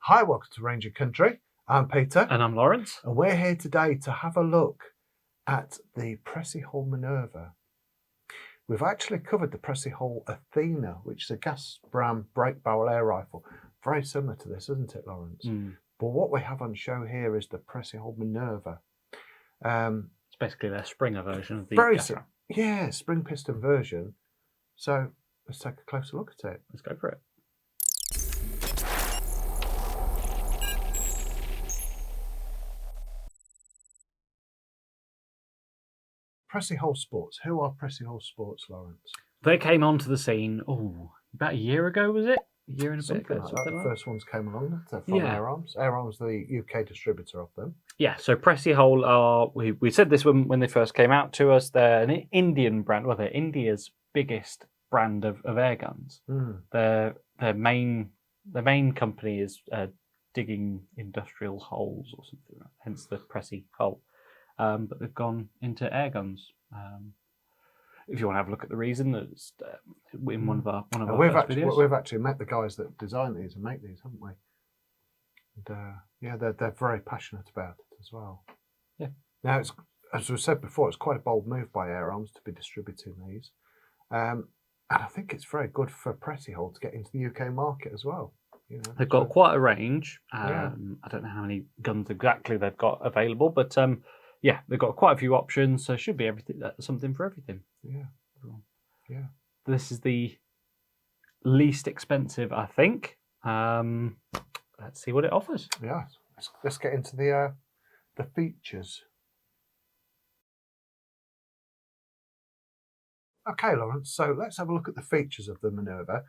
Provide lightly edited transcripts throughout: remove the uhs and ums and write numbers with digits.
Hi, welcome to Ranger Country. I'm Peter. And I'm Lawrence. And we're here today to have a look at the Precihole Minerva. We've actually covered the Precihole Athena, which is a gas brand break barrel air rifle. Very similar to this, isn't it, Lawrence? But what we have on show here is the Precihole Minerva. It's basically their Springer version of the gas round. Yeah, spring piston version. So let's take a closer look at it. Let's go for it. Precihole Sports. Who are Precihole Sports, Lawrence? They came onto the scene, about a year ago, was it? A year and a bit ago? Like that. The first ones came along from Airarms. Airarms, the UK distributor of them. Yeah, so Precihole are, we said this when they first came out to us, they're an Indian brand. Well, they're India's biggest brand of air guns. Their main company is digging industrial holes or something, hence the Precihole. But they've gone into air guns. If you want to have a look at the reason, that's in one of our videos. We've actually met the guys that design these and make these, haven't we? And they're very passionate about it as well. Yeah. Now, it's, as we said before, it's quite a bold move by Airarms to be distributing these, and I think it's very good for Precihole to get into the UK market as well. They've got quite a range. I don't know how many guns exactly they've got available, but yeah, they've got quite a few options, so should be everything, something for everything. Yeah. This is the least expensive, I think. Let's see what it offers. Yeah, let's get into the features. Okay, Lawrence. So let's have a look at the features of the Minerva.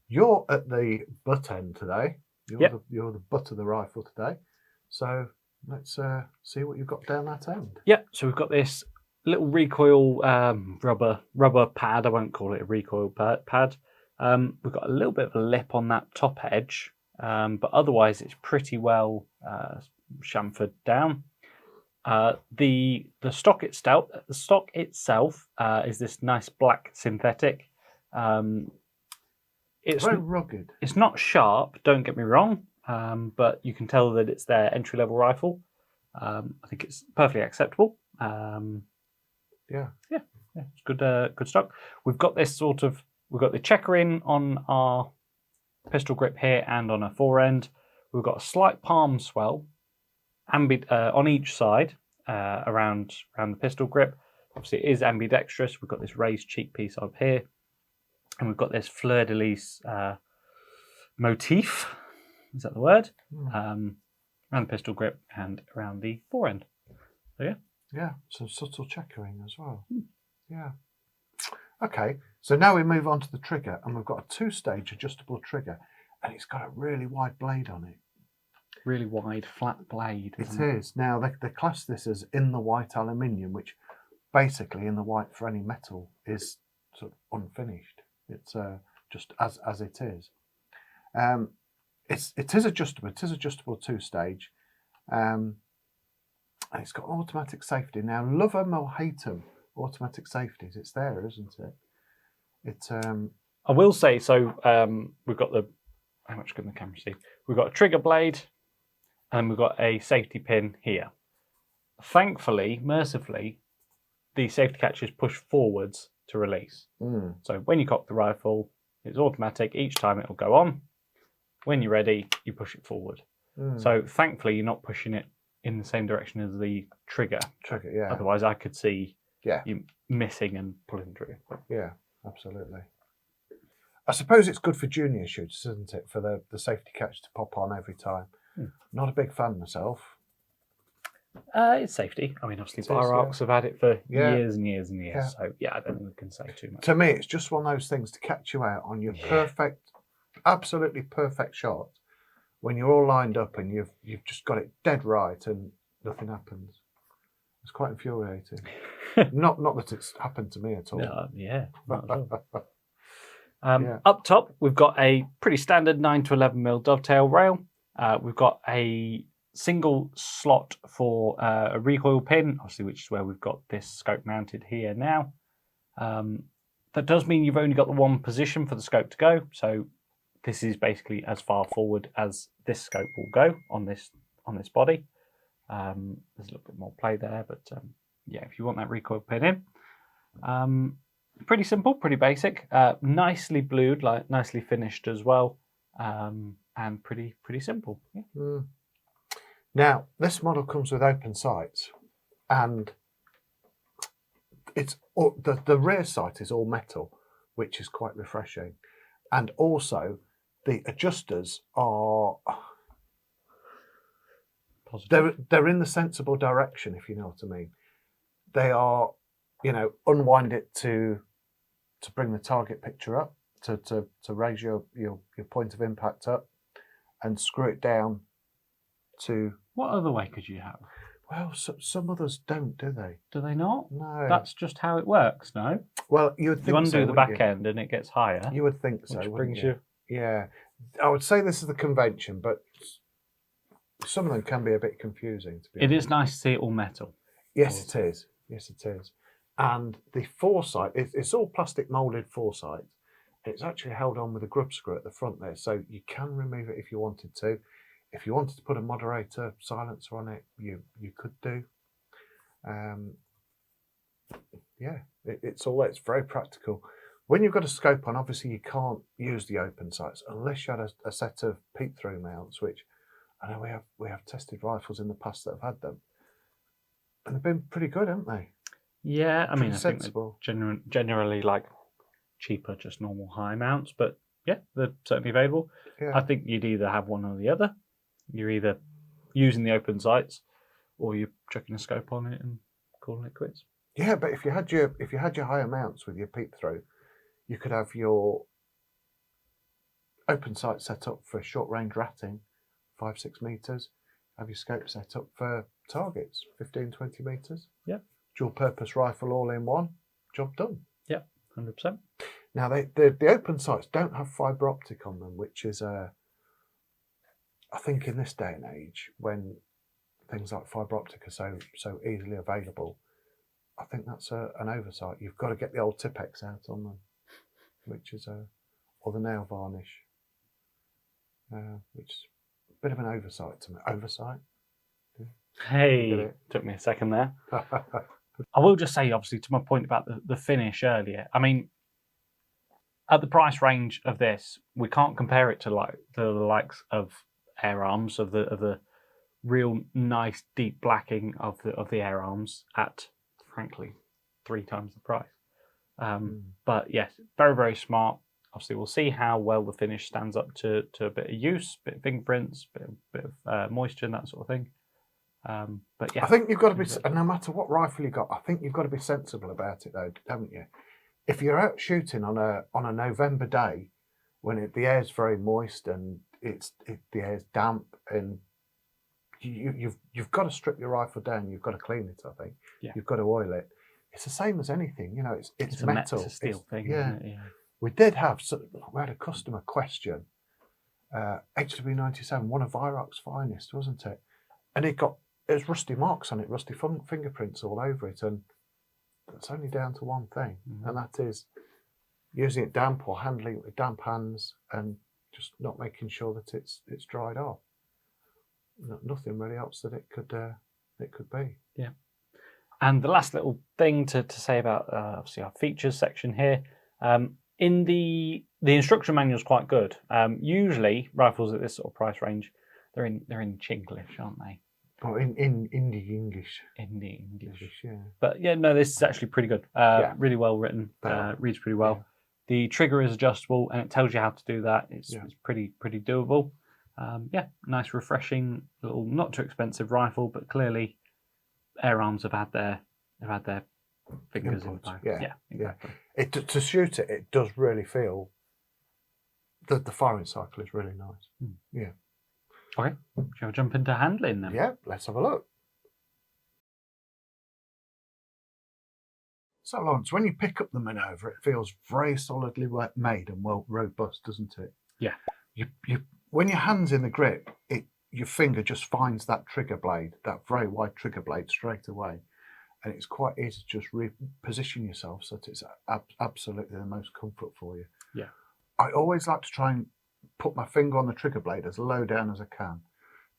You're at the butt end today. You're the butt of the rifle today. So let's see what you've got down that end. Yeah, so we've got this little recoil rubber pad. I won't call it a recoil pad. We've got a little bit of a lip on that top edge, but otherwise it's pretty well chamfered down. The stock itself is this nice black synthetic. It's very rugged. It's not sharp, don't get me wrong. But you can tell that it's their entry-level rifle. I think it's perfectly acceptable. It's good stock. We've got we've got the checkering on our pistol grip here and on our forend. We've got a slight palm swell on each side around the pistol grip. Obviously, it is ambidextrous. We've got this raised cheek piece up here, and we've got this fleur-de-lis motif. Is that the word? Around the pistol grip and around the forend. So yeah. Yeah, some subtle checkering as well. Yeah. Okay, so now we move on to the trigger, and we've got a two-stage adjustable trigger, and it's got a really wide blade on it. Really wide, flat blade. It is. Now, they class this as in the white aluminium, which basically in the white for any metal is sort of unfinished. It's just as it is. It is adjustable. It is adjustable two-stage. And it's got automatic safety. Now, love them or hate them, automatic safeties. It's there, isn't it? I will say, so we've got how much can the camera see? We've got a trigger blade and we've got a safety pin here. Thankfully, mercifully, the safety catch is pushed forwards to release. So when you cock the rifle, it's automatic. Each time it will go on. When you're ready, you push it forward. So thankfully, you're not pushing it in the same direction as the trigger. Yeah. Otherwise, I could see you missing and pulling through. Yeah, absolutely. I suppose it's good for junior shooters, isn't it? For the safety catch to pop on every time. Not a big fan myself. It's safety. I mean, obviously, Bar-Arcs have had it for years and years and years. So, I don't think we can say too much. To me, it's just one of those things to catch you out on your absolutely perfect shot when you're all lined up and you've just got it dead right and nothing happens. It's quite infuriating. not that it's happened to me at all. No, not at all. Up top, we've got a pretty standard 9 to 11mm dovetail rail. We've got a single slot for a recoil pin, obviously, which is where we've got this scope mounted here now. That does mean you've only got the one position for the scope to go. So this is basically as far forward as this scope will go on this body. There's a little bit more play there, but yeah, if you want that recoil pin in, pretty simple, pretty basic, nicely blued, like nicely finished as well, and pretty simple. Yeah. Mm. Now, this model comes with open sights, and it's all, the rear sight is all metal, which is quite refreshing, and also the adjusters are they're in the sensible direction, if you know what I mean. They are, unwind it to bring the target picture up, to raise your point of impact up, and screw it down to. What other way could you have? Well, some others don't, do they? Do they not? No. That's just how it works, no? Well, you would think you undo so, the back end and it gets higher. You would think so, which wouldn't brings you? Yeah. I would say this is the convention, but some of them can be a bit confusing, to be honest. It is nice to see it all metal. Yes, it is. Yes, it is. And the foresight, it's all plastic moulded foresight. It's actually held on with a grub screw at the front there, so you can remove it if you wanted to. If you wanted to put a moderator silencer on it, you could do. Yeah, it's very practical. When you've got a scope on, obviously you can't use the open sights unless you had a set of peep-through mounts, which I know we have tested rifles in the past that have had them, and they've been pretty good, haven't they? Yeah, I mean, sensible. I think they're generally like cheaper, just normal high mounts, but yeah, they're certainly available. Yeah. I think you'd either have one or the other. You're either using the open sights, or you're chucking a scope on it and calling it quits. Yeah, but if you had your higher mounts with your peep through, you could have your open sight set up for short range ratting, 5-6 meters. Have your scope set up for targets, 15-20 meters. Yeah. Dual purpose rifle all in one. Job done. Yeah, 100%. Now the open sights don't have fibre optic on them, which is I think in this day and age, when things like fibre optic are so easily available, I think that's an oversight. You've got to get the old Tipex out on them, which is or the nail varnish, which is a bit of an oversight to me. Oversight? Hey, took me a second there. I will just say, obviously, to my point about the finish earlier, I mean, at the price range of this, we can't compare it to the likes of Air Arms, of the real nice deep blacking of the Air Arms at, frankly, 3 times the price. But yes, very, very smart. Obviously, we'll see how well the finish stands up to a bit of use, bit of fingerprints, bit of moisture and that sort of thing. But yeah, I think you've got to be, no matter what rifle you got, I think you've got to be sensible about it, though, haven't you? If you're out shooting on a November day when the air's very moist and the air's damp, and you've got to strip your rifle down, you've got to clean it. I think you've got to oil it. It's the same as anything, it's metal, it's a steel thing. Yeah. Isn't it? Yeah. We had a customer question. HW97, one of Iraq's finest, wasn't it? And there's rusty marks on it, rusty fingerprints all over it, and it's only down to one thing, and that is using it damp or handling it with damp hands and just not making sure that it's dried off. Nothing really else that it could be. Yeah. And the last little thing to say about obviously our features section here, in the instruction manual is quite good. Usually rifles at this sort of price range, they're in Chinglish, aren't they? Oh, in Indie English. Indie English, yeah. But yeah, no, this is actually pretty good. Really well written. Reads pretty well. Yeah. The trigger is adjustable, and it tells you how to do that. It's pretty doable. Nice, refreshing little, not too expensive rifle, but clearly, Air Arms have had their fingers in the pie. Yeah, exactly. To shoot it, it does really feel that the firing cycle is really nice. Yeah. Okay, shall we jump into handling then? Yeah, let's have a look. So, Lawrence, when you pick up the Minerva, it feels very solidly made and well robust, doesn't it? Yeah. You when your hand's in the grip, your finger just finds that trigger blade, that very wide trigger blade, straight away, and it's quite easy to just reposition yourself so that it's absolutely the most comfort for you. Yeah. I always like to try and put my finger on the trigger blade as low down as I can,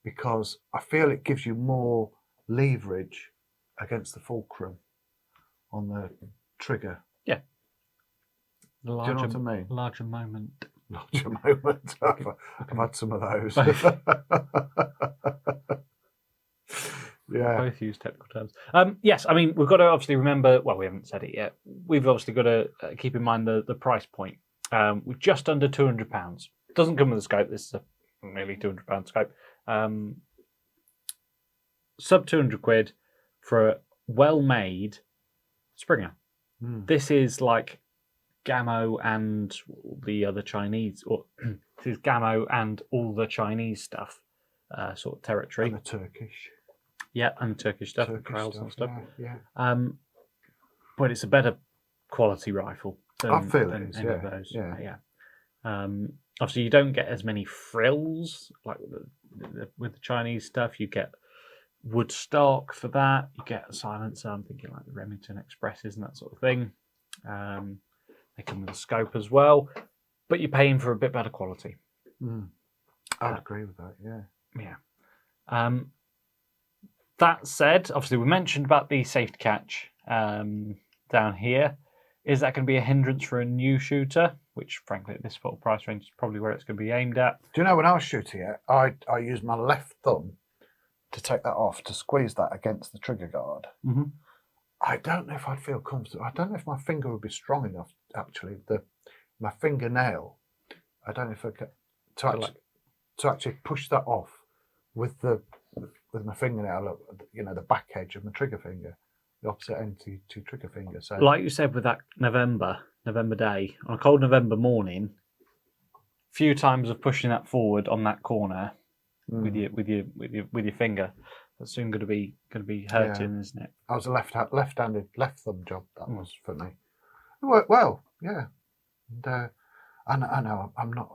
because I feel it gives you more leverage against the fulcrum on the trigger. Yeah. Do you know what I mean? Larger moment. Larger moment. I've had some of those. Yeah. Both use technical terms. Yes, I mean, we've got to obviously remember, well, we haven't said it yet. We've obviously got to keep in mind the price point. We're just under £200. Doesn't come with a scope. This is a nearly £200 scope. Sub 200 quid for a well-made Springer. This is like Gamo and the other Chinese, or this is Gamo and all the Chinese stuff sort of territory. And the Turkish. Yeah, and Turkish stuff, Turkish and stuff. Yeah. But it's a better quality rifle than, I feel than it is, any yeah. of those. Yeah. Obviously, you don't get as many frills like with the Chinese stuff. You get wood stock for that. You get a silencer. I'm thinking like the Remington Expresses and that sort of thing. They come with a scope as well, but you're paying for a bit better quality. I'd agree with that. Yeah. Yeah. That said, obviously we mentioned about the safety catch down here. Is that going to be a hindrance for a new shooter? Which, frankly, at this sort of price range is probably where it's going to be aimed at. Do you know when I was shooting it, I used my left thumb to take that off, to squeeze that against the trigger guard. Mm-hmm. I don't know if I'd feel comfortable. I don't know if my finger would be strong enough. Actually, my fingernail. I don't know if I could to actually push that off with my fingernail. You know, the back edge of my trigger finger, the opposite end to trigger finger. So, like you said, with that November day on a cold November morning, few times of pushing that forward on that corner with your finger, that's soon going to be hurting, isn't it? I was a left-handed left thumb job. That was for me. It worked well, yeah. And I know I'm not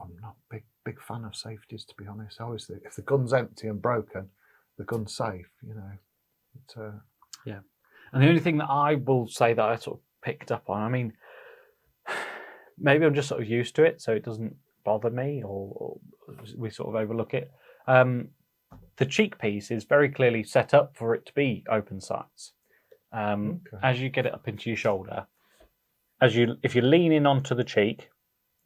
big fan of safeties, to be honest. I always think if the gun's empty and broken, the gun's safe. You know. Yeah. And the only thing that I will say that I sort of picked up on, I mean, maybe I'm just sort of used to it, so it doesn't bother me, or we sort of overlook it. The cheek piece is very clearly set up for it to be open sights. As you get it up into your shoulder, if you're leaning onto the cheek,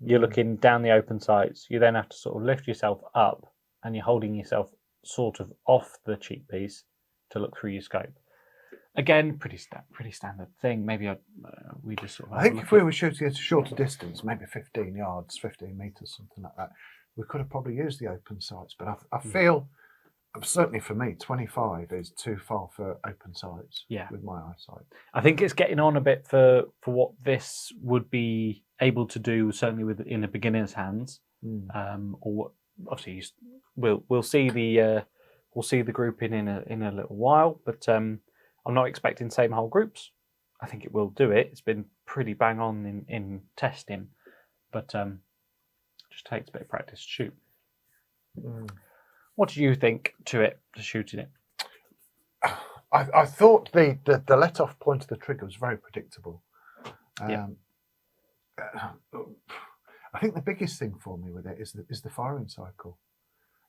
you're looking down the open sights. You then have to sort of lift yourself up, and you're holding yourself sort of off the cheek piece to look through your scope. Again, pretty standard thing. Maybe we just sort of. I think if we were shooting at a shorter distance, maybe 15 yards, 15 meters, something like that, we could have probably used the open sights. But I feel, certainly for me, 25 is too far for open sights. Yeah. With my eyesight, I think it's getting on a bit for what this would be able to do. Certainly in a beginner's hands, or what, obviously we'll see the grouping in a little while, but. I'm not expecting same whole groups. I think it will do it. It's been pretty bang on in testing, but just takes a bit of practice to shoot. What do you think to shooting it? I thought the let-off point of the trigger was very predictable. I think the biggest thing for me with it is the firing cycle.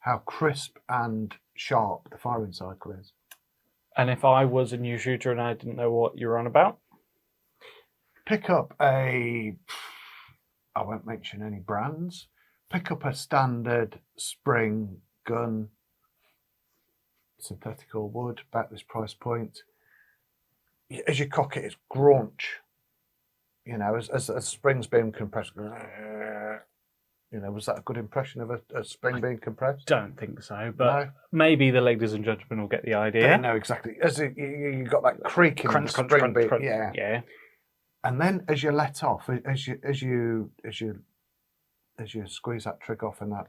How crisp and sharp the firing cycle is. And if I was a new shooter and I didn't know what you're on about? Pick up I won't mention any brands, pick up a standard spring gun, synthetic or wood, about this price point. As you cock it, it's graunch. You know, as springs being compressed. You know, was that a good impression of a spring being compressed? Don't think so, but maybe the ladies and gentlemen will get the idea. They know exactly. As you got that creaking crunch, spring crunch, being, crunch. Yeah. And then as you let off, as you squeeze that trigger off and that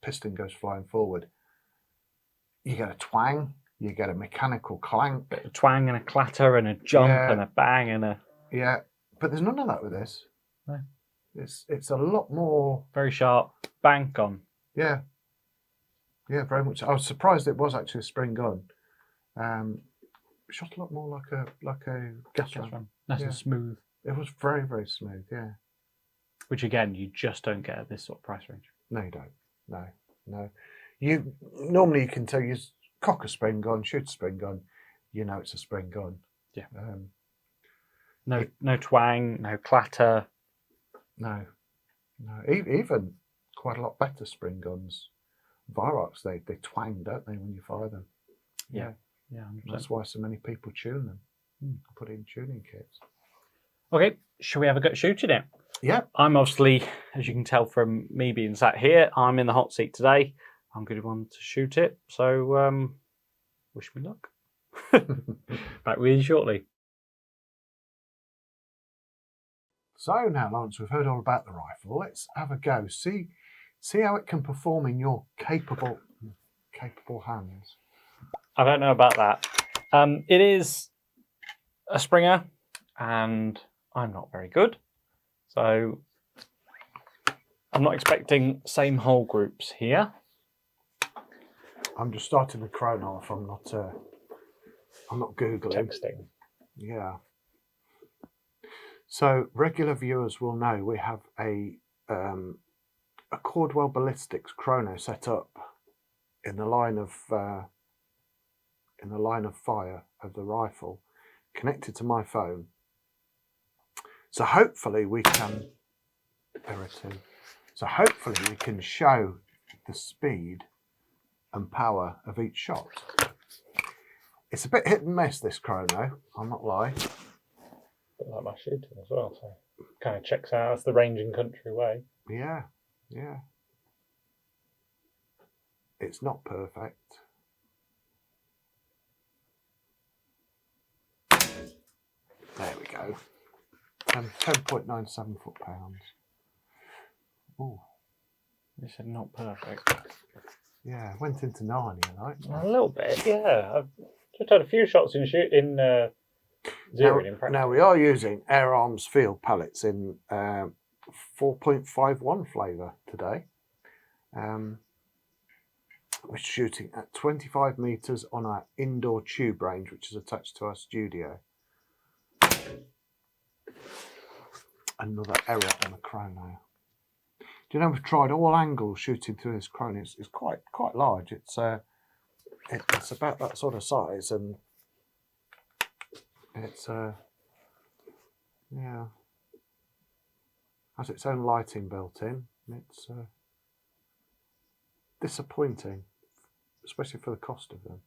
piston goes flying forward, you get a twang, you get a mechanical clank, a twang and a clatter and a jump and a bang and a But there's none of that with this. No. It's a lot more very sharp, bank on. Yeah, very much. I was surprised it was actually a spring gun. Shot a lot more like a gas ram. Nice and smooth. It was very, very smooth. Yeah. which again you just don't get at this sort of price range. No, you don't. No. You normally you can tell you cock a spring gun, shoot a spring gun, you know it's a spring gun. Yeah. No twang, no clatter. No. Even quite a lot better spring guns. Virox, they twang, don't they, when you fire them? Yeah. 100%. That's why so many people tune them. Put in tuning kits. Okay, shall we have a go at shooting it? Yeah. I'm obviously, as you can tell from me being sat here, I'm in the hot seat today. I'm going to want to shoot it, so wish me luck. Back with you shortly. So now, Lawrence, we've heard all about the rifle. Let's have a go. See how it can perform in your capable hands. I don't know about that. It is a Springer, and I'm not very good. So I'm not expecting same hole groups here. I'm just starting the chrono off. I'm not Googling. Texting. Yeah. So regular viewers will know we have a Cordwell Ballistics chrono set up in the line of fire of the rifle, connected to my phone. So hopefully we can show the speed and power of each shot. It's a bit hit and miss, this chrono, I'll not lie. Bit like my shooting as well, so kind of checks out. That's the range and country way. Yeah. It's not perfect. There we go. 10.97 foot-pounds. Ooh. You said not perfect. Yeah, went into Narnia, like. A little bit, yeah. I've just had a few shots in zeroing in practice. Now we are using Air Arms field pellets in 4.51 flavour today. We're shooting at 25 metres on our indoor tube range, which is attached to our studio. Another error on the chrono. Do you know we've tried all angles shooting through this chrono? It's quite large. It's about that sort of size, and it's has its own lighting built in. It's disappointing, especially for the cost of them.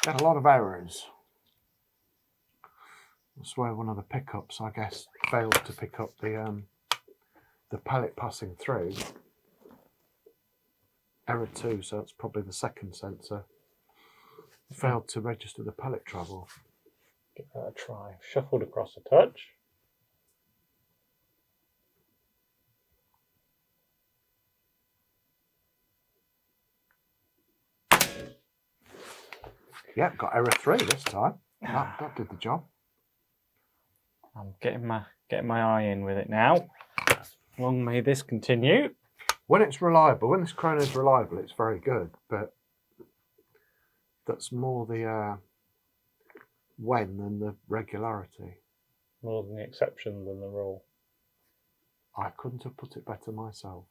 Got a lot of errors. That's where one of the pickups, I guess, failed to pick up the pellet passing through. Error 2, so that's probably the second sensor. Failed to register the pellet travel. Give that a try. Shuffled across a touch. Yeah, got error 3 this time. That did the job. I'm getting my eye in with it now. Long may this continue. When it's reliable, when this chrono is reliable, it's very good. But that's more the when than the regularity. More than the exception than the rule. I couldn't have put it better myself.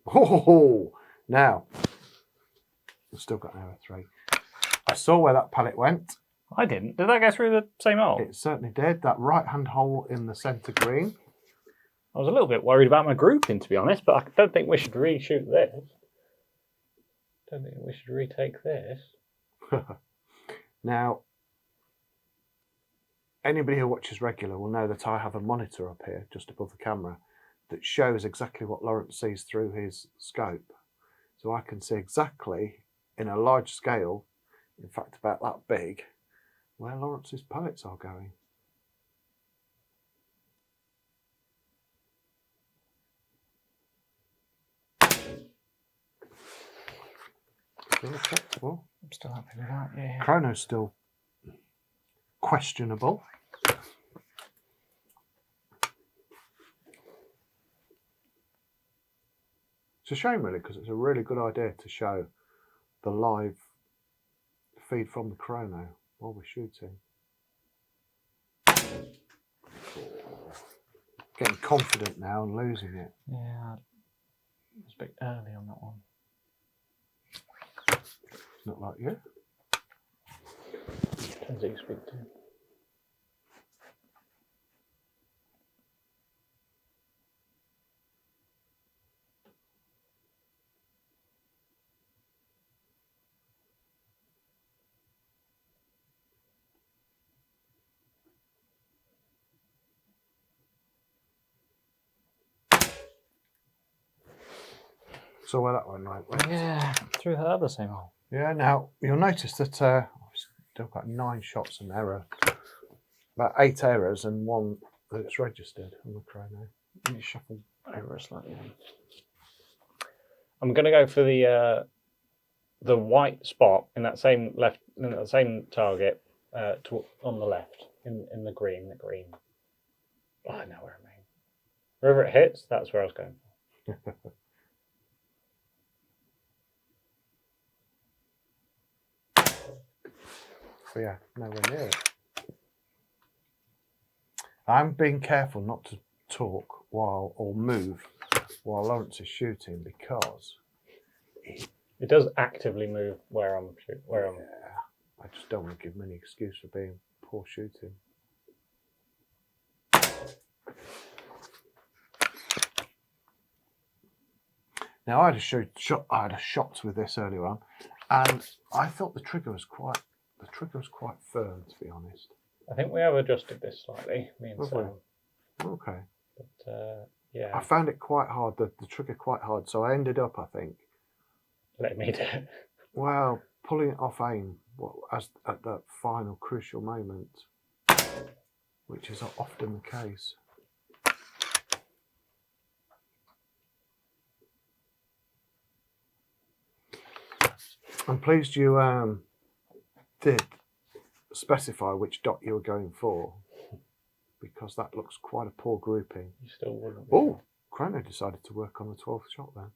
Oh, now I've still got error 3. I saw where that pellet went. I didn't. Did that go through the same hole? It certainly did. That right-hand hole in the centre green. I was a little bit worried about my grouping, to be honest, but I don't think we should reshoot this. Don't think we should retake this. Now, anybody who watches regular will know that I have a monitor up here, just above the camera, that shows exactly what Lawrence sees through his scope. So I can see exactly, in a large scale, in fact about that big, where Lawrence's pellets are going. Still acceptable. I'm still happy with that, yeah. Chrono's still questionable. It's a shame, really, because it's a really good idea to show the live feed from the chrono while we're shooting. Getting confident now and losing it. Yeah, it was a bit early on that one. Not like you. Depends who you speak to. So where that one went. Yeah, through the other same hole. Yeah, now you'll notice that I've still got 9 shots and error. About 8 errors and 1 that's registered on the chrono. Let me shuffle over slightly. I'm going to go for the white spot in that same target on the left in the green. Oh, I know where I mean. Wherever it hits, that's where I was going. So yeah, nowhere near it. I'm being careful not to talk or move while Lawrence is shooting because it does actively move where I'm shooting. I just don't want to give him any excuse for being poor shooting. Now I had a shot with this earlier on, and I thought the trigger was quite firm, to be honest. I think we have adjusted this slightly, me and Have Sam. we? Okay. But yeah. I found it quite hard, the trigger quite hard, so I ended up, I think, Let me do it. well, pulling it off aim at that final crucial moment, which is often the case. I'm pleased you did specify which dot you were going for, because that looks quite a poor grouping. You still wouldn't. Oh, Chrono decided to work on the 12th shot then.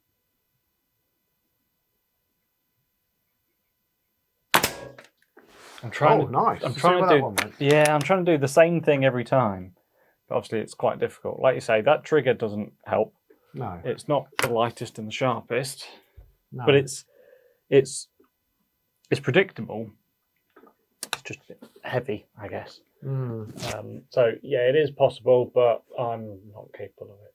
I'm trying. Nice. I'm trying to do. Yeah, I'm trying to do the same thing every time. But obviously, it's quite difficult. Like you say, that trigger doesn't help. No. It's not the lightest and the sharpest. No. But it's predictable. It's just a bit heavy, I guess. So yeah, it is possible, but I'm not capable of it.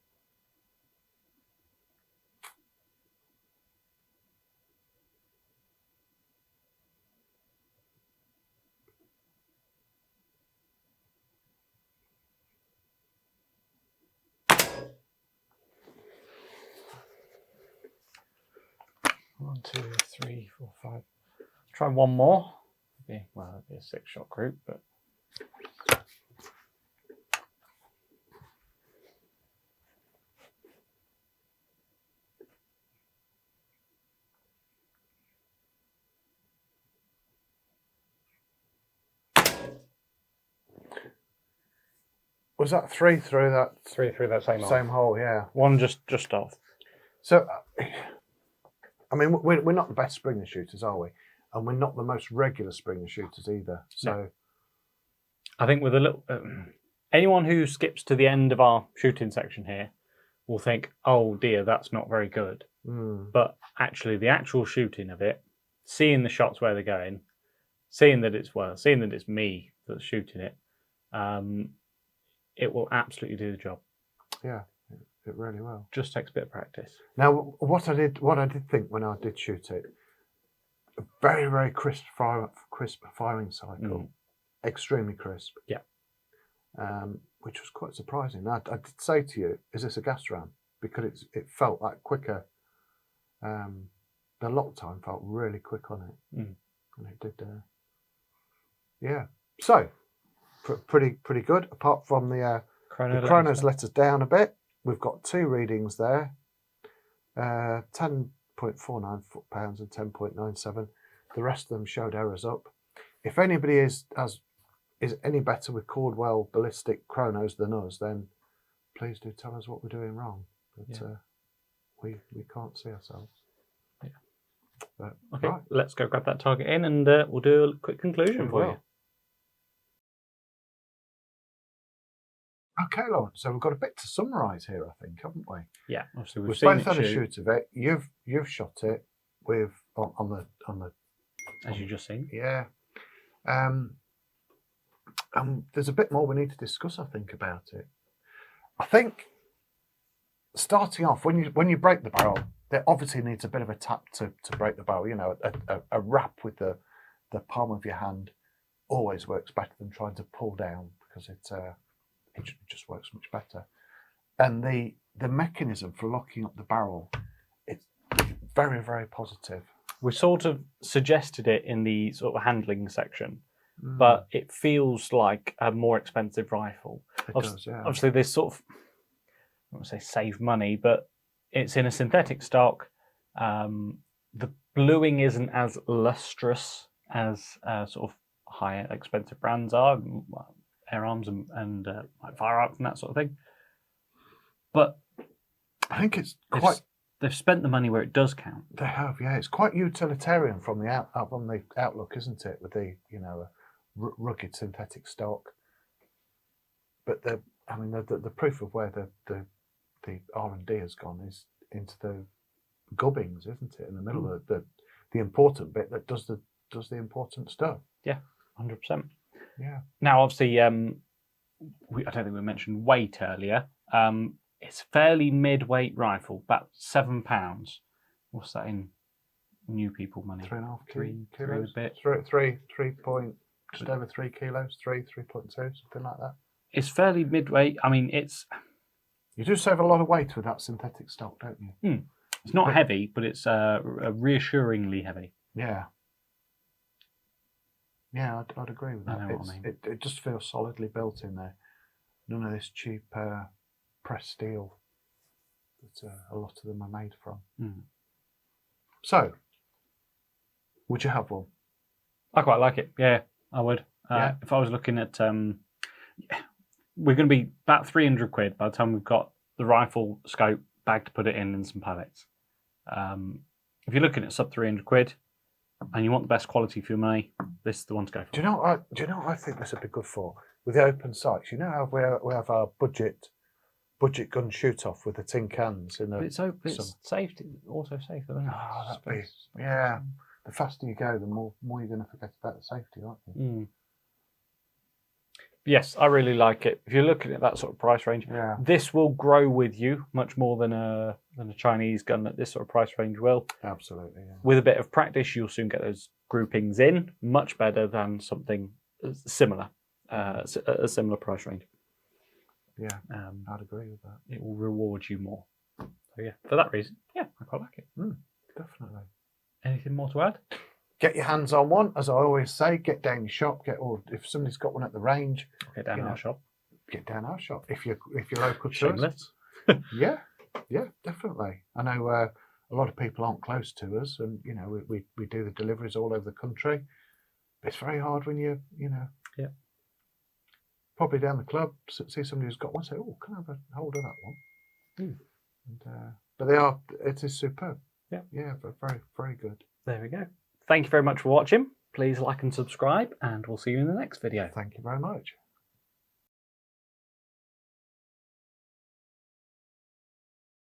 One, 2, 3, 4, 5. Try one more. It'd be a 6-shot group, but. Was that 3 through that? 3 through that same hole. Same hole, yeah. One just off. So, I mean, we're not the best springer shooters, are we? And we're not the most regular springer shooters either. So, no. I think with a little anyone who skips to the end of our shooting section here will think, "Oh dear, that's not very good." But actually, the actual shooting of it, seeing the shots where they're going, seeing that it's me that's shooting it, it will absolutely do the job. Yeah, it really will. Just takes a bit of practice. Now, what I did think when I did shoot it, a very, very crisp firing cycle, extremely crisp. Yeah. Which was quite surprising. I did say to you, "Is this a gas ram?" Because it felt like quicker. The lock time felt really quick on it, and it did. Yeah. So pretty good. Apart from the chronos let us down a bit. We've got 2 readings there. 10.49 foot-pounds and 10.97. The rest of them showed errors up. If anybody is any better with Caldwell ballistic chronos than us, then please do tell us what we're doing wrong. But we can't see ourselves. Yeah. But, Okay, right. let's go grab that target in, and we'll do a quick conclusion for you. Okay, Lawrence. So we've got a bit to summarise here, I think, haven't we? Yeah, obviously We've seen both it had a shoot, shoot of it. You've shot it with on the as you just seen. yeah. There's a bit more we need to discuss, I think, about it. I think starting off when you break the barrel, there obviously needs a bit of a tap to break the barrel. You know, a rap with the palm of your hand always works better than trying to pull down, because it just works much better. And the mechanism for locking up the barrel, it's very, very positive. We sort of suggested it in the sort of handling section, but it feels like a more expensive rifle. It does, yeah. Obviously, this sort of, I won't say save money, but it's in a synthetic stock. The bluing isn't as lustrous as sort of higher expensive brands are, Air Arms and like Fire Arts and that sort of thing. But I think it's quite. They've spent the money where it does count. They have, yeah. It's quite utilitarian from the outlook, isn't it? With the rugged synthetic stock. But the proof of where the R&D has gone is into the gubbings, isn't it? In the middle of the important bit that does the important stuff. Yeah, 100%. Yeah. Now, obviously, I don't think we mentioned weight earlier. It's a fairly mid-weight rifle, about 7 pounds. What's that in new people money? 3.5 Three kilos. a bit. Just over 3 kilos, 3.2, something like that. It's fairly mid-weight. I mean, You do save a lot of weight with that synthetic stock, don't you? It's not heavy, but it's reassuringly heavy. Yeah. Yeah, I'd agree with that. I know what I mean. It just feels solidly built in there. None of this cheap pressed steel that a lot of them are made from. So, would you have one? I quite like it. Yeah, I would. If I was looking at, we're going to be about 300 quid by the time we've got the rifle, scope, bag to put it in, and some pellets. If you're looking at sub 300 quid and you want the best quality for your money, this is the one to go for. Do you know what I think this would be good for? With the open sights, you know how we have our budget gun shoot off with the tin cans in the. But it's safety, also safe, isn't it? Oh, that'd be, yeah. The faster you go, the more you're going to forget about the safety, aren't you? Yes, I really like it. If you're looking at that sort of price range, this will grow with you much more than a Chinese gun at this sort of price range will. Absolutely. Yeah. With a bit of practice, you'll soon get those groupings in much better than something similar, a similar price range. Yeah, I'd agree with that. It will reward you more. So yeah, for that reason, yeah, I quite like it. Definitely. Anything more to add? Get your hands on one, as I always say. Get down your shop. If somebody's got one at the range, get down our shop. Get down our shop if you're local to Shameless. us. Yeah, definitely. I know a lot of people aren't close to us, and we do the deliveries all over the country. It's very hard when you probably down the club, see somebody who's got one, say, "Oh, can I have a hold of that one?" But it is superb. Yeah, very, very good. There we go. Thank you very much for watching. Please like and subscribe, and we'll see you in the next video. Thank you very much.